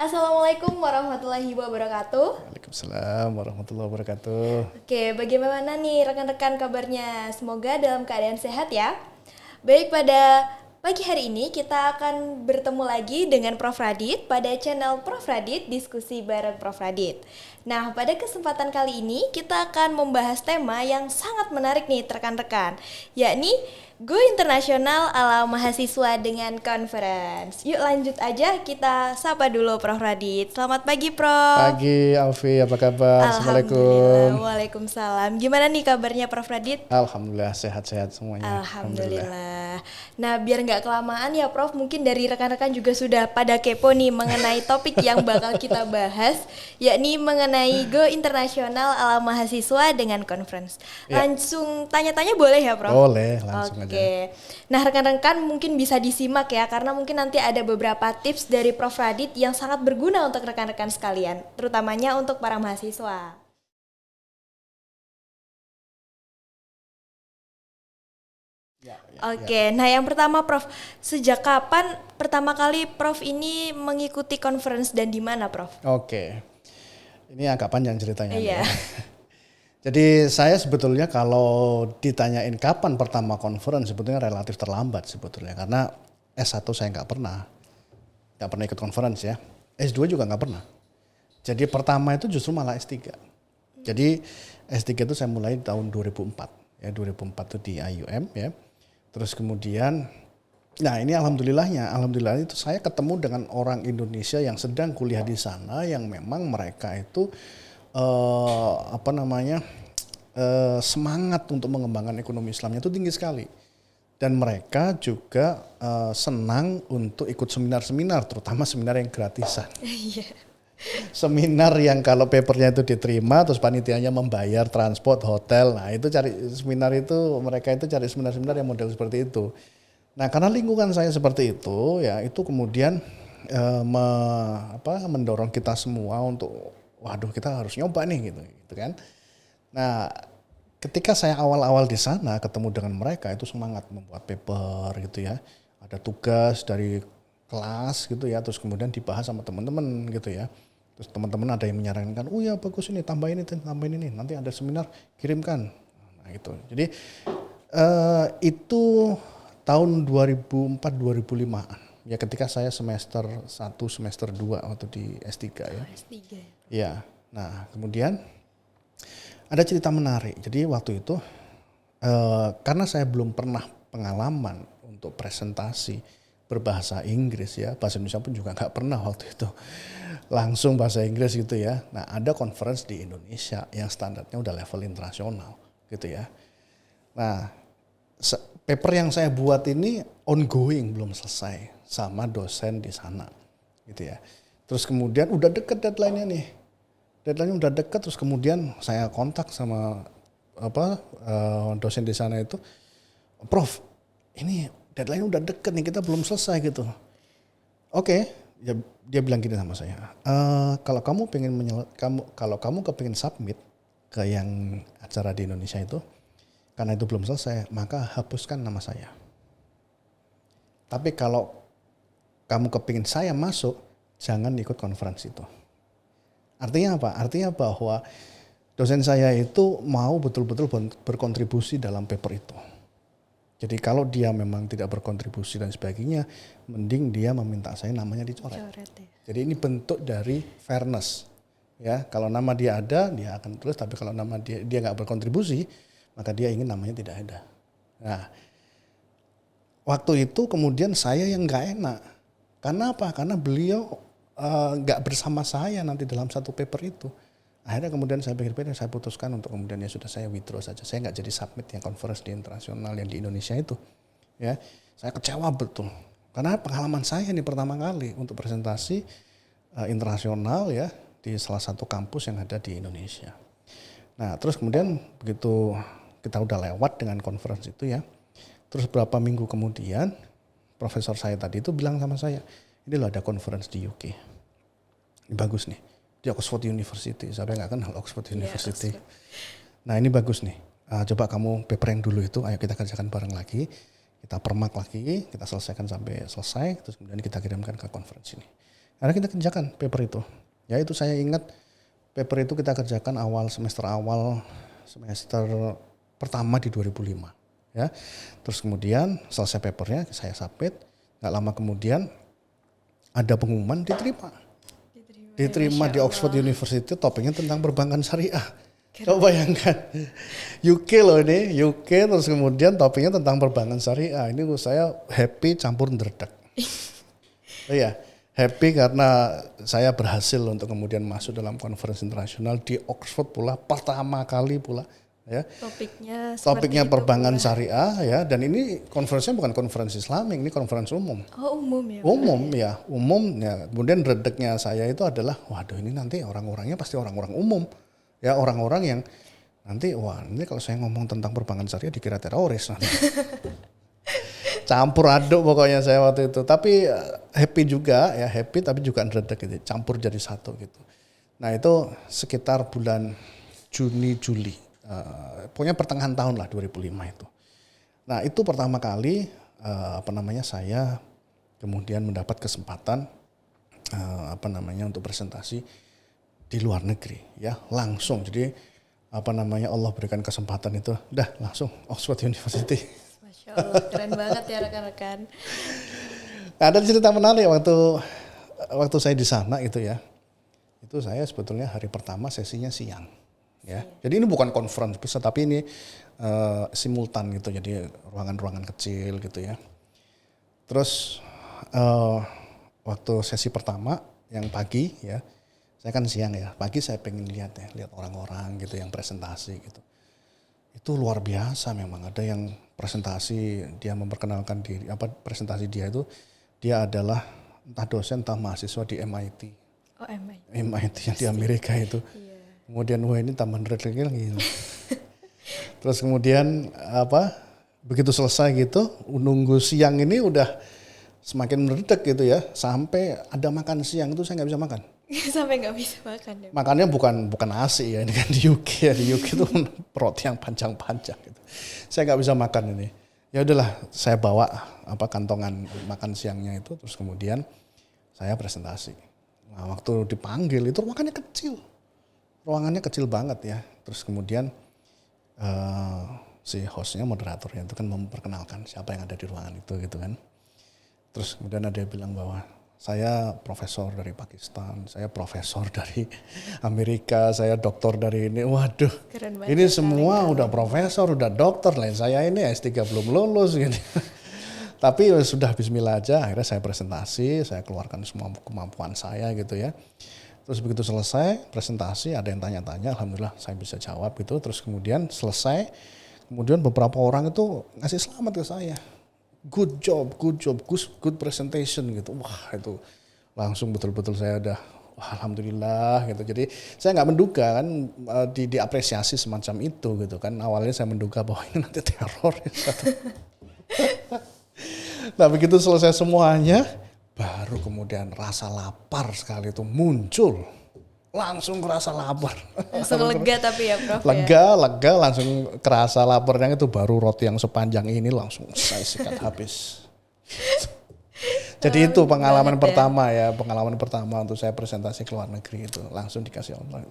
Assalamualaikum warahmatullahi wabarakatuh. Waalaikumsalam warahmatullahi wabarakatuh. Oke, bagaimana nih rekan-rekan kabarnya? Semoga dalam keadaan sehat ya. Baik, pada pagi hari ini kita akan bertemu lagi dengan Prof. Radit pada channel Prof. Radit, diskusi bareng Prof. Radit. Nah, pada kesempatan kali ini kita akan membahas tema yang sangat menarik nih rekan-rekan, yakni Go Internasional ala mahasiswa dengan conference. Yuk lanjut aja, kita sapa dulu Prof. Radit. Selamat pagi Prof. Pagi Alfi, apa kabar? Alhamdulillah, Assalamualaikum. waalaikumsalam. Gimana nih kabarnya Prof. Radit? Alhamdulillah sehat-sehat semuanya. Alhamdulillah. Alhamdulillah. Nah, biar nggak kelamaan ya Prof, mungkin dari rekan-rekan juga sudah pada kepo nih mengenai topik yang bakal kita bahas, yakni mengenai Go Internasional ala mahasiswa dengan conference. Ya. Langsung tanya-tanya boleh ya Prof? Boleh, langsung aja. Oke. Nah, rekan-rekan mungkin bisa disimak ya, karena mungkin nanti ada beberapa tips dari Prof. Radit yang sangat berguna untuk rekan-rekan sekalian, terutamanya untuk para mahasiswa. Oke, nah yang pertama Prof, sejak kapan pertama kali Prof ini mengikuti conference dan di mana Prof? Oke, ini agak panjang ceritanya. Iya. Ya. Jadi saya sebetulnya kalau ditanyain kapan pertama conference sebetulnya relatif terlambat sebetulnya. Karena S1 saya nggak pernah ikut conference ya. S2 juga nggak pernah. Jadi pertama itu justru malah S3. Jadi S3 itu saya mulai tahun 2004. Ya 2004 itu di IUM ya. Terus kemudian, nah ini alhamdulillah itu saya ketemu dengan orang Indonesia yang sedang kuliah di sana, yang memang mereka itu semangat untuk mengembangkan ekonomi Islamnya itu tinggi sekali. Dan mereka juga senang untuk ikut seminar-seminar, terutama seminar yang gratisan. Seminar yang kalau papernya itu diterima, terus panitianya membayar transport, hotel. Nah itu mereka itu cari seminar-seminar yang model seperti itu. Nah karena lingkungan saya seperti itu, ya itu kemudian mendorong kita semua untuk, waduh kita harus nyoba nih gitu kan. Nah ketika saya awal-awal di sana ketemu dengan mereka itu semangat membuat paper gitu ya. Ada tugas dari kelas gitu ya, terus kemudian dibahas sama teman-teman gitu ya. Terus teman-teman ada yang menyarankan, oh ya bagus ini, tambahin ini, nanti ada seminar kirimkan. Nah itu. Jadi itu tahun 2004-2005an. Ya ketika saya semester 1, semester 2 waktu di S3 ya. S3. Ya. Nah, kemudian ada cerita menarik. Jadi waktu itu karena saya belum pernah pengalaman untuk presentasi berbahasa Inggris ya, bahasa Indonesia pun juga nggak pernah waktu itu langsung bahasa Inggris gitu ya. Nah ada conference di Indonesia yang standarnya udah level internasional gitu ya. Nah paper yang saya buat ini ongoing, belum selesai sama dosen di sana gitu ya. Terus kemudian udah deket deadline-nya nih. Deadline-nya udah deket, terus kemudian saya kontak sama dosen di sana itu, Prof, ini deadline udah deket nih, kita belum selesai gitu. Oke, dia bilang gini sama saya, kalau kamu kepingin submit ke yang acara di Indonesia itu, karena itu belum selesai, maka hapuskan nama saya. Tapi kalau kamu kepingin saya masuk, jangan ikut conference itu. Artinya apa? Artinya bahwa dosen saya itu mau betul-betul berkontribusi dalam paper itu. Jadi kalau dia memang tidak berkontribusi dan sebagainya, mending dia meminta saya namanya dicoret. Ya. Jadi ini bentuk dari fairness. Ya, kalau nama dia ada, dia akan tulis. Tapi kalau nama dia nggak berkontribusi, maka dia ingin namanya tidak ada. Nah, waktu itu kemudian saya yang nggak enak. Karena apa? Karena beliau nggak bersama saya nanti dalam satu paper itu. Akhirnya kemudian saya pikir-pikir, saya putuskan untuk kemudian ya sudah saya withdraw saja. Saya nggak jadi submit yang conference di internasional yang di Indonesia itu. Ya, saya kecewa betul. Karena pengalaman saya ini pertama kali untuk presentasi internasional ya di salah satu kampus yang ada di Indonesia. Nah, terus kemudian begitu kita udah lewat dengan conference itu ya. Terus beberapa minggu kemudian profesor saya tadi itu bilang sama saya, ini loh ada conference di UK. Ini bagus nih. Di Oxford University, saya nggak kenal Oxford University. Yeah, nah ini bagus nih, coba kamu paper yang dulu itu, ayo kita kerjakan bareng lagi, kita permak lagi, kita selesaikan sampai selesai, terus kemudian kita kirimkan ke conference ini. Akhirnya kita kerjakan paper itu. Ya itu saya ingat paper itu kita kerjakan semester pertama di 2005. Ya, terus kemudian selesai papernya saya submit, nggak lama kemudian ada pengumuman diterima di Oxford University, topiknya tentang perbankan syariah. Coba bayangkan, UK loh ini, UK terus kemudian topiknya tentang perbankan syariah. Ini saya happy campur ndredeg. Oh iya, happy karena saya berhasil untuk kemudian masuk dalam konferensi internasional di Oxford pula, pertama kali pula. Ya. Topiknya perbankan syariah ya, dan ini konferensinya bukan konferensi Islami, ini konferensi umum. Oh umum ya? Umum ya. Kemudian redeknya saya itu adalah, waduh ini nanti orang-orangnya pasti orang-orang umum, ya orang-orang yang nanti ini kalau saya ngomong tentang perbankan syariah dikira teroris nanti. Campur aduk pokoknya saya waktu itu, tapi happy juga ya, happy tapi juga redek gitu, campur jadi satu gitu. Nah itu sekitar bulan Juni-Juli. Pokoknya pertengahan tahun lah 2005 itu. Nah itu pertama kali saya kemudian mendapat kesempatan untuk presentasi di luar negeri ya langsung. Jadi Allah berikan kesempatan itu, udah langsung Oxford University. Masya Allah, keren banget ya rekan-rekan. Nah, ada cerita menarik waktu saya di sana itu ya. Itu saya sebetulnya hari pertama sesinya siang. Ya, jadi ini bukan conference besar tapi ini simultan gitu, jadi ruangan-ruangan kecil gitu ya. Terus waktu sesi pertama yang pagi ya, saya kan siang ya, pagi saya pengen lihat orang-orang gitu yang presentasi gitu. Itu luar biasa memang, ada yang presentasi dia memperkenalkan diri, presentasi dia itu dia adalah entah dosen entah mahasiswa di MIT. Oh MIT. MIT yang di Amerika itu. Kemudian ini tambahan redek gitu. Terus kemudian begitu selesai gitu, nunggu siang ini udah semakin meredek gitu ya, sampai ada makan siang itu saya nggak bisa makan. Sampai nggak bisa makan ya. Makannya bukan nasi ya, ini kan di UK ya, di UK itu roti yang panjang-panjang gitu. Saya nggak bisa makan ini. Ya udahlah, saya bawa kantongan makan siangnya itu, terus kemudian saya presentasi. Nah waktu dipanggil itu ruangannya kecil banget ya. Terus kemudian si hostnya, moderatornya itu kan memperkenalkan siapa yang ada di ruangan itu gitu kan. Terus kemudian ada yang bilang bahwa saya profesor dari Pakistan, saya profesor dari Amerika, saya doktor dari ini. Waduh, ini semua udah profesor, udah dokter, lain saya ini S3 belum lulus gitu. Tapi sudah bismillah aja, akhirnya saya presentasi, saya keluarkan semua kemampuan saya gitu ya. Terus begitu selesai presentasi ada yang tanya-tanya, alhamdulillah saya bisa jawab gitu. Terus kemudian selesai, kemudian beberapa orang itu ngasih selamat ke saya. Good job, good presentation gitu. Wah itu langsung betul-betul saya udah alhamdulillah gitu. Jadi saya nggak menduga kan diapresiasi semacam itu gitu kan. Awalnya saya menduga bahwa ini nanti teroris. Nah begitu selesai semuanya, baru kemudian rasa lapar sekali itu muncul. Langsung kerasa lapar. Langsung lega tapi ya Prof. Lega langsung kerasa laparnya itu baru roti yang sepanjang ini langsung saya sikat habis. Jadi itu pengalaman pertama ya, pengalaman pertama untuk saya presentasi ke luar negeri itu langsung dikasih online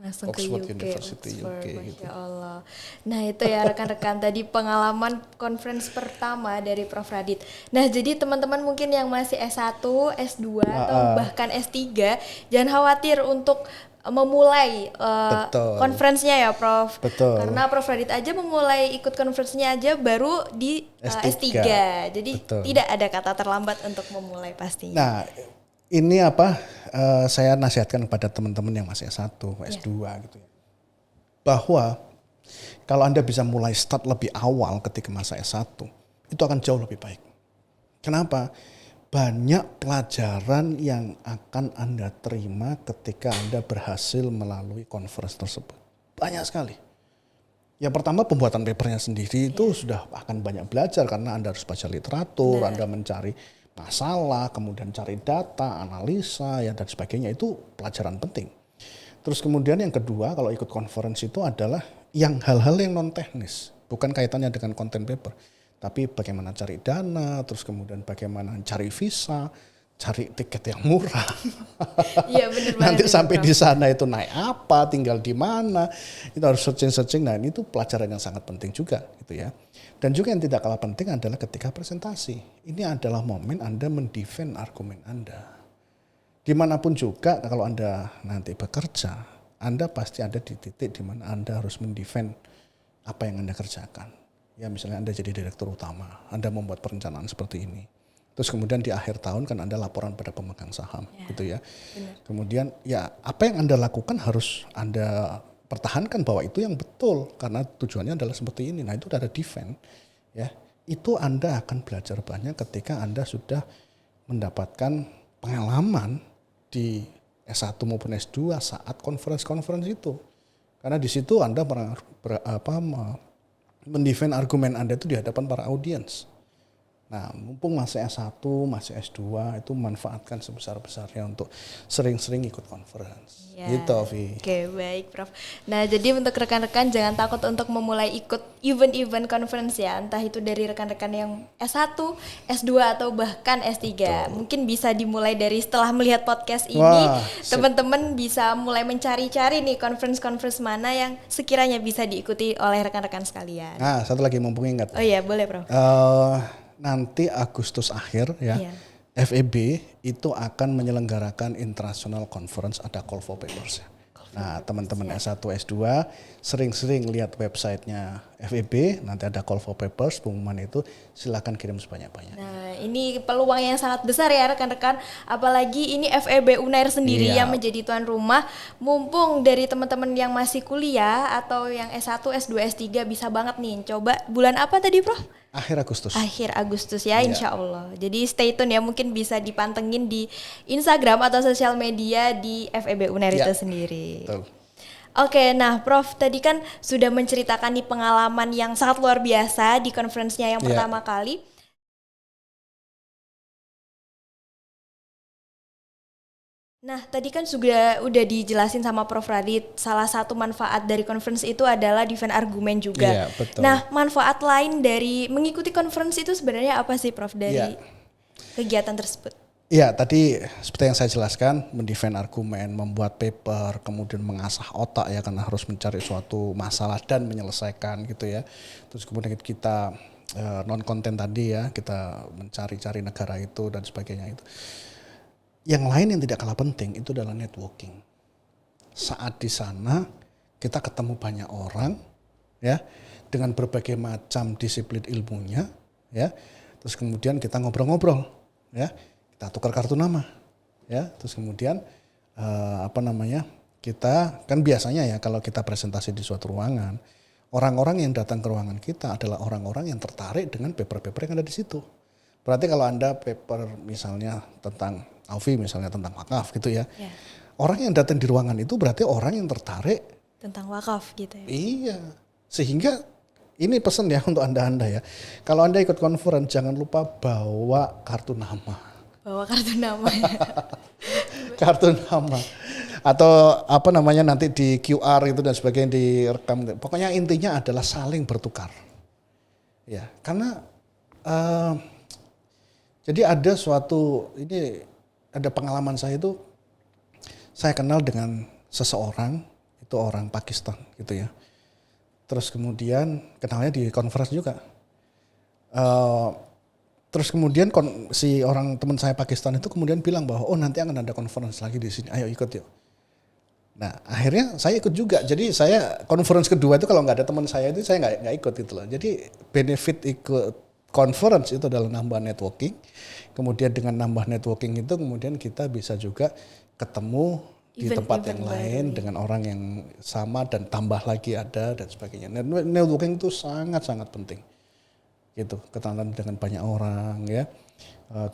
langsung Oxford ke University Oxford, UK Masya gitu. Allah. Nah itu ya rekan-rekan tadi pengalaman conference pertama dari Prof Radit. Nah jadi teman-teman mungkin yang masih S1, S2 atau bahkan S3 jangan khawatir untuk memulai konferensinya ya Prof. Betul. Karena Prof Radit aja memulai ikut konferensinya aja baru di S3. Jadi tidak ada kata terlambat untuk memulai pastinya. Nah ini saya nasihatkan kepada teman-teman yang masih S1, S2 gitu ya. Bahwa kalau Anda bisa mulai start lebih awal ketika masa S1, itu akan jauh lebih baik. Kenapa? Banyak pelajaran yang akan Anda terima ketika Anda berhasil melalui conference tersebut. Banyak sekali. Yang pertama pembuatan papernya sendiri itu sudah akan banyak belajar karena Anda harus baca literatur, Anda mencari masalah, kemudian cari data, analisa ya dan sebagainya, itu pelajaran penting. Terus kemudian yang kedua kalau ikut conference itu adalah yang hal-hal yang non teknis, bukan kaitannya dengan konten paper. Tapi bagaimana cari dana, terus kemudian bagaimana cari visa, cari tiket yang murah. Iya benar banget. Nanti itu, sampai Prof. di sana itu naik apa, tinggal di mana, itu harus searching. Nah ini tuh pelajaran yang sangat penting juga gitu ya. Dan juga yang tidak kalah penting adalah ketika presentasi. Ini adalah momen Anda mendefend argumen Anda. Dimanapun juga kalau Anda nanti bekerja, Anda pasti ada di titik di mana Anda harus mendefend apa yang Anda kerjakan. Ya misalnya Anda jadi direktur utama, Anda membuat perencanaan seperti ini. Terus kemudian di akhir tahun kan Anda laporan pada pemegang saham gitu ya. Benar. Kemudian ya apa yang Anda lakukan harus Anda pertahankan bahwa itu yang betul karena tujuannya adalah seperti ini. Nah itu ada defend ya. Itu Anda akan belajar banyak ketika Anda sudah mendapatkan pengalaman di S1 maupun S2 saat conference itu. Karena di situ Anda mendefend argumen Anda itu di hadapan para audiens. Nah, mumpung masih S1, masih S2, itu manfaatkan sebesar-besarnya untuk sering-sering ikut conference. Ya. Gitu, Vi. Oke, baik, Prof. Nah, jadi untuk rekan-rekan jangan takut untuk memulai ikut event-event conference ya, entah itu dari rekan-rekan yang S1, S2 atau bahkan S3. Betul. Mungkin bisa dimulai dari setelah melihat podcast ini, Wah, teman-teman bisa mulai mencari-cari nih conference-conference mana yang sekiranya bisa diikuti oleh rekan-rekan sekalian. Nah, satu lagi mumpung ingat. Oh iya, boleh, Prof. Nanti Agustus akhir ya, Iya. FEB itu akan menyelenggarakan International Conference, ada call for papers. Nah, teman-teman S1, S2 sering-sering lihat websitenya FEB, nanti ada call for papers, pengumuman itu silakan kirim sebanyak-banyak. Nah, ini peluang yang sangat besar ya rekan-rekan, apalagi ini FEB Unair sendiri Iya. yang menjadi tuan rumah. Mumpung dari teman-teman yang masih kuliah atau yang S1, S2, S3 bisa banget nih coba bulan apa tadi, Prof? Akhir Agustus. Akhir Agustus ya, Iya. insya Allah. Jadi stay tune ya, mungkin bisa dipantengin di Instagram atau sosial media di FEB Unair Iya. itu sendiri. Betul. Oke, nah Prof tadi kan sudah menceritakan nih pengalaman yang sangat luar biasa di conference-nya yang Iya. pertama kali. Nah, tadi kan udah dijelasin sama Prof Radit, salah satu manfaat dari conference itu adalah defend argumen juga. Iya, betul. Nah, manfaat lain dari mengikuti conference itu sebenarnya apa sih Prof dari Iya. kegiatan tersebut? Iya, tadi seperti yang saya jelaskan, mendefend argumen, membuat paper, kemudian mengasah otak ya karena harus mencari suatu masalah dan menyelesaikan gitu ya. Terus kemudian kita non konten tadi ya, kita mencari-cari negara itu dan sebagainya itu. Yang lain yang tidak kalah penting itu adalah networking. Saat di sana kita ketemu banyak orang ya dengan berbagai macam disiplin ilmunya ya. Terus kemudian kita ngobrol-ngobrol ya. Kita tukar kartu nama ya. Terus kemudian kita kan biasanya ya kalau kita presentasi di suatu ruangan, orang-orang yang datang ke ruangan kita adalah orang-orang yang tertarik dengan paper-paper yang ada di situ. Berarti kalau Anda paper misalnya tentang Alfi misalnya tentang wakaf gitu ya. Ya, Orang yang datang di ruangan itu berarti orang yang tertarik. tentang wakaf gitu ya. Iya. Sehingga ini pesan ya untuk Anda ya. Kalau Anda ikut conference jangan lupa bawa kartu nama. Bawa kartu nama. Kartu nama. Atau nanti di QR itu dan sebagainya direkam. Pokoknya intinya adalah saling bertukar. Ya, karena jadi ada ada pengalaman saya itu, saya kenal dengan seseorang, itu orang Pakistan gitu ya. Terus kemudian kenalnya di conference juga. Terus kemudian si orang teman saya Pakistan itu kemudian bilang bahwa nanti akan ada conference lagi di sini, ayo ikut yuk. Nah akhirnya saya ikut juga. Jadi saya conference kedua itu kalau nggak ada teman saya itu saya nggak ikut gitu loh. Jadi benefit ikut conference itu adalah nambah networking. Kemudian dengan nambah networking itu kemudian kita bisa juga ketemu di tempat yang lain dengan orang yang sama dan tambah lagi ada dan sebagainya. Networking itu sangat-sangat penting. Gitu, kenalan dengan banyak orang ya.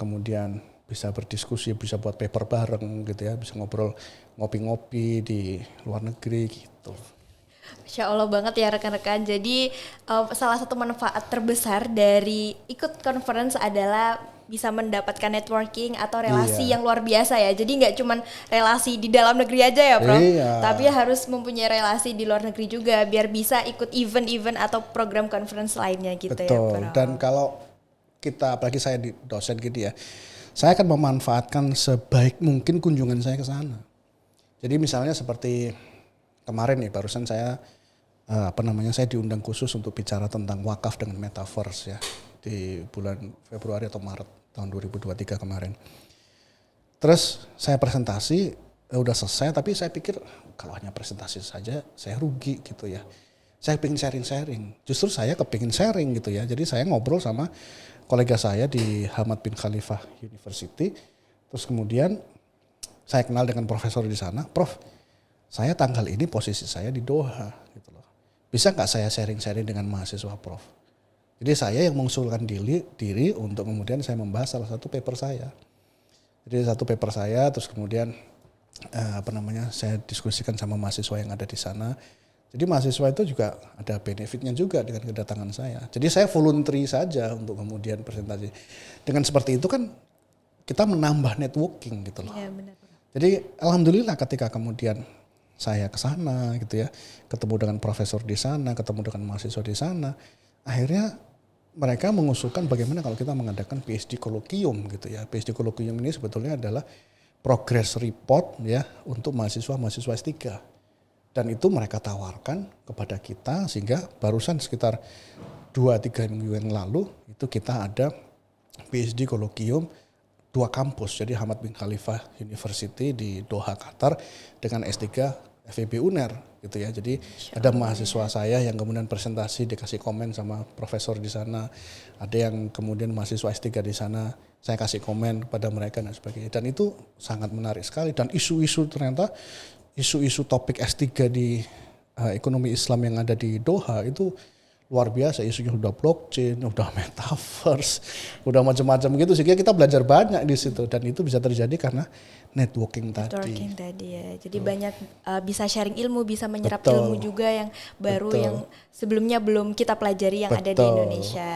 Kemudian bisa berdiskusi, bisa buat paper bareng gitu ya, bisa ngobrol ngopi-ngopi di luar negeri gitu. Masya Allah banget ya rekan-rekan. Jadi salah satu manfaat terbesar dari ikut conference adalah bisa mendapatkan networking atau relasi yang luar biasa ya. Jadi nggak cuma relasi di dalam negeri aja ya Prof. Iya. Tapi harus mempunyai relasi di luar negeri juga biar bisa ikut event-event atau program conference lainnya gitu. Betul. Ya Prof. Dan kalau kita, apalagi saya di dosen gitu ya, saya akan memanfaatkan sebaik mungkin kunjungan saya ke sana. Jadi misalnya seperti kemarin nih, barusan saya saya diundang khusus untuk bicara tentang wakaf dengan metaverse ya di bulan Februari atau Maret tahun 2023 kemarin. Terus saya presentasi, udah selesai, tapi saya pikir kalau hanya presentasi saja saya rugi gitu ya. Saya pengen sharing-sharing, justru saya kepingin sharing gitu ya. Jadi saya ngobrol sama kolega saya di Hamad bin Khalifah University, terus kemudian saya kenal dengan profesor di sana. Prof, saya tanggal ini posisi saya di Doha gitu loh. Bisa nggak saya sharing-sharing dengan mahasiswa Prof? Jadi saya yang mengusulkan diri untuk kemudian saya membahas salah satu paper saya. Jadi satu paper saya, terus kemudian saya diskusikan sama mahasiswa yang ada di sana. Jadi mahasiswa itu juga ada benefitnya juga dengan kedatangan saya. Jadi saya voluntary saja untuk kemudian presentasi. Dengan seperti itu kan kita menambah networking gitu loh. Iya, benar. Jadi alhamdulillah ketika kemudian saya ke sana gitu ya, ketemu dengan profesor di sana, ketemu dengan mahasiswa di sana, akhirnya mereka mengusulkan bagaimana kalau kita mengadakan PhD Colloquium gitu ya. PhD Colloquium ini sebetulnya adalah progress report ya untuk mahasiswa-mahasiswa S3. Dan itu mereka tawarkan kepada kita sehingga barusan sekitar 2-3 minggu yang lalu itu kita ada PhD Colloquium 2 kampus, jadi Hamad bin Khalifah University di Doha, Qatar dengan S3 FEB UNER gitu ya. Jadi ada mahasiswa saya yang kemudian presentasi dikasih komen sama profesor di sana, ada yang kemudian mahasiswa S3 di sana, saya kasih komen kepada mereka dan sebagainya. Dan itu sangat menarik sekali dan isu-isu ternyata isu-isu topik S3 di ekonomi Islam yang ada di Doha itu luar biasa, isunya udah blockchain, udah metaverse, udah macam-macam gitu sehingga kita belajar banyak di situ dan itu bisa terjadi karena networking tadi ya. Jadi banyak bisa sharing ilmu, bisa menyerap Betul. ilmu juga yang baru Betul. yang sebelumnya belum kita pelajari yang ada di Betul. Indonesia.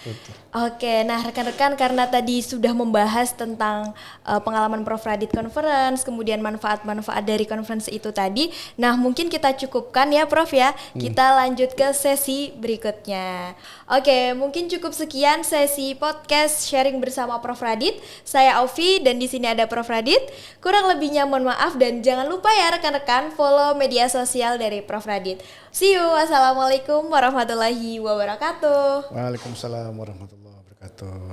Betul. Oke, nah rekan-rekan karena tadi sudah membahas tentang pengalaman Prof Radit Conference, kemudian manfaat-manfaat dari conference itu tadi. Nah, mungkin kita cukupkan ya Prof ya. Kita lanjut ke sesi berikutnya. Oke, mungkin cukup sekian sesi podcast sharing bersama Prof Radit. Saya Aufi dan di sini ada Prof Radit. Kurang lebihnya mohon maaf dan jangan lupa ya rekan-rekan follow media sosial dari Prof Radit. See you. Wassalamualaikum warahmatullahi wabarakatuh. Waalaikumsalam warahmatullahi wabarakatuh.